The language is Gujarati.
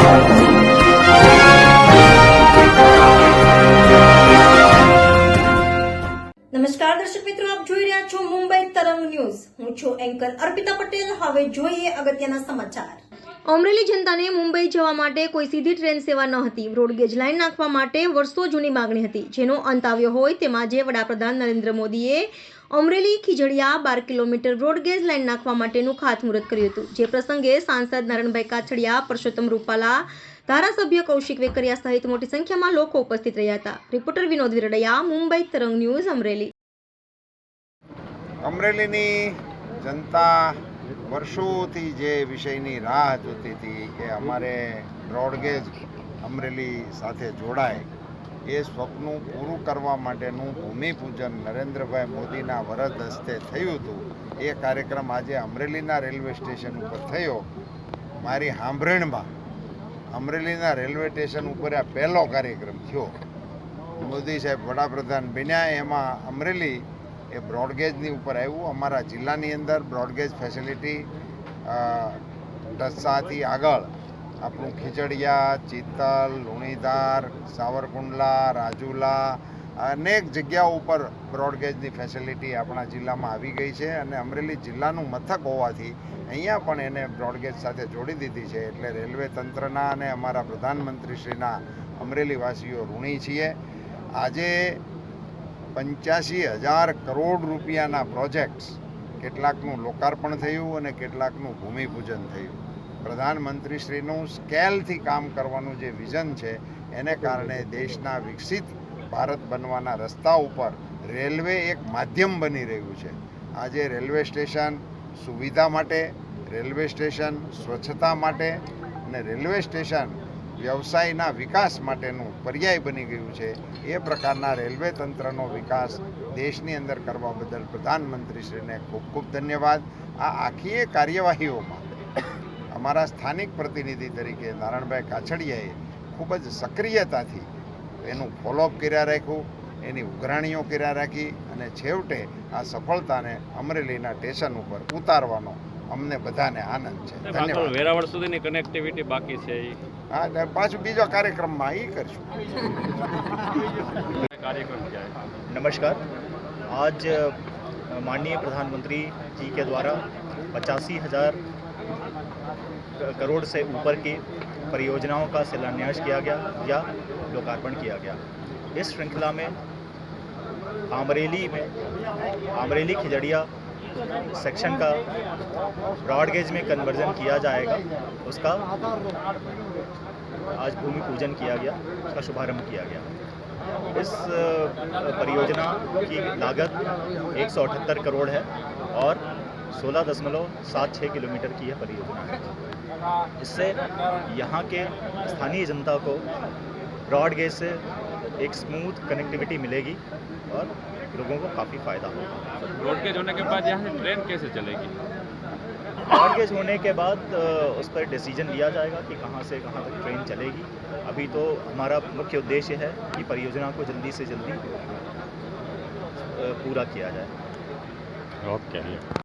નમસ્કાર દર્શક મિત્રો, આપ જોઈ રહ્યા છો મુંબઈ તરંગ ન્યૂઝ. હું છું એન્કર અર્પિતા પટેલ. હવે જોઈએ અગત્યના સમાચાર. અમરેલી જનતાને મુંબઈ જવા માટે કોઈ સીધી ટ્રેન સેવા ન હતી. બ્રોડગેજ લાઇન નાખવા માટે વર્ષો જૂની માંગણી હતી, જેનો અંત આવ્યો હોય તેમાં આજે વડાપ્રધાન નરેન્દ્ર મોદીએ Amreli Khijadiya 12 kilometre broad gauge line નાખવા માટેનું ખાતમુહૂર્ત કર્યું હતું. જે પ્રસંગે સાંસદ નારણભાઈ કાછડિયા, પરસોત્તમ રૂપાલા, ધારાસભ્ય કૌશિક વેકરિયા સહિત મોટી સંખ્યામાં લોકો ઉપસ્થિત રહ્યા હતા. રિપોર્ટર વિનોદ વિરડિયા, મુંબઈ તરંગ ન્યૂઝ, અમરેલી. અમરેલીની જનતા વર્ષોથી જે વિષયની રાહ જોતી હતી કે અમારે બ્રોડગેજ અમરેલી સાથે જોડાય, એ સ્વપ્ન પૂરું કરવા માટેનું ભૂમિપૂજન નરેન્દ્રભાઈ મોદીના વરદ હસ્તે થયું હતું. એ કાર્યક્રમ આજે અમરેલીના રેલવે સ્ટેશન ઉપર થયો. મારી સાંભળણમાં અમરેલીના રેલવે સ્ટેશન ઉપર આ પહેલો કાર્યક્રમ થયો. મોદી સાહેબ વડાપ્રધાન બન્યા, એમાં અમરેલી એ બ્રોડગેજની ઉપર આવ્યું. અમારા જિલ્લાની અંદર બ્રોડગેજ ફેસિલિટી ઢસાથી આગળ આપણું ખીજડીયા, ચિત્તલ, લુણીધાર, સાવરકુંડલા, રાજુલા અનેક જગ્યાઓ ઉપર બ્રોડગેજની ફેસિલિટી આપણા જિલ્લામાં આવી ગઈ છે. અને અમરેલી જિલ્લાનું મથક હોવાથી અહીંયા પણ એને બ્રોડગેજ સાથે જોડી દીધી છે. એટલે રેલવે તંત્રના અને અમારા પ્રધાનમંત્રીશ્રીના અમરેલીવાસીઓ ઋણી છીએ. આજે 85,000 કરોડ રૂપિયાના પ્રોજેક્ટ્સ, કેટલાકનું લોકાર્પણ થયું અને કેટલાકનું ભૂમિપૂજન થયું. પ્રધાનમંત્રીશ્રીનું સ્કેલથી કામ કરવાનું જે વિઝન છે, એને કારણે દેશના વિકસિત ભારત બનવાના રસ્તા ઉપર રેલવે એક માધ્યમ બની રહ્યું છે. આજે રેલવે સ્ટેશન સુવિધા માટે, રેલવે સ્ટેશન સ્વચ્છતા માટે અને રેલવે સ્ટેશન વ્યવસાયના વિકાસ માટેનું પર્યાય બની ગયું છે. એ પ્રકારના રેલવે તંત્રનો વિકાસ દેશની અંદર કરવા બદલ પ્રધાનમંત્રીશ્રીને ખૂબ ખૂબ ધન્યવાદ. આ આખી કાર્યવાહીઓમાં અમારા સ્થાનિક પ્રતિનિધિ તરીકે નારણભાઈ કાછડિયાએ ખૂબ જ સક્રિયતાથી એનું ફોલોઅપ કર્યા રાખ્યું, એની ઉઘરાણીઓ કર્યા રાખી અને છેવટે આ સફળતાને અમરેલીના સ્ટેશન ઉપર ઉતારવાનો અમને બધાને આનંદ છે. ધન્યવાદ. વેરાવળ સુધીની કનેક્ટિવિટી બાકી છે. હા, પાછું બીજો કાર્યક્રમમાં એ કરશું. नमस्कार. आज माननीय प्रधानमंत्री जी के द्वारा 85,000 करोड़ से ऊपर की परियोजनाओं का शिलान्यास किया गया या लोकार्पण किया गया. इस श्रृंखला में आमरेली खिजड़िया सेक्शन का ब्रॉडगेज में कन्वर्जन किया जाएगा. उसका आज भूमि पूजन किया गया, उसका शुभारंभ किया गया. इस परियोजना की लागत 178 करोड़ है और 16.76 किलोमीटर की यह परियोजना है. इससे यहाँ के स्थानीय जनता को ब्रॉडगेज से एक स्मूथ कनेक्टिविटी मिलेगी और लोगों को काफ़ी फ़ायदा होगा. ब्रॉडगेज होने के बाद यहाँ से ट्रेन कैसे चलेगी? ब्रॉडगेज होने के बाद उस पर डिसीजन लिया जाएगा कि कहाँ से कहाँ तक ट्रेन चलेगी. अभी तो हमारा मुख्य उद्देश्य है कि परियोजना को जल्दी से जल्दी पूरा किया जाए. ओके.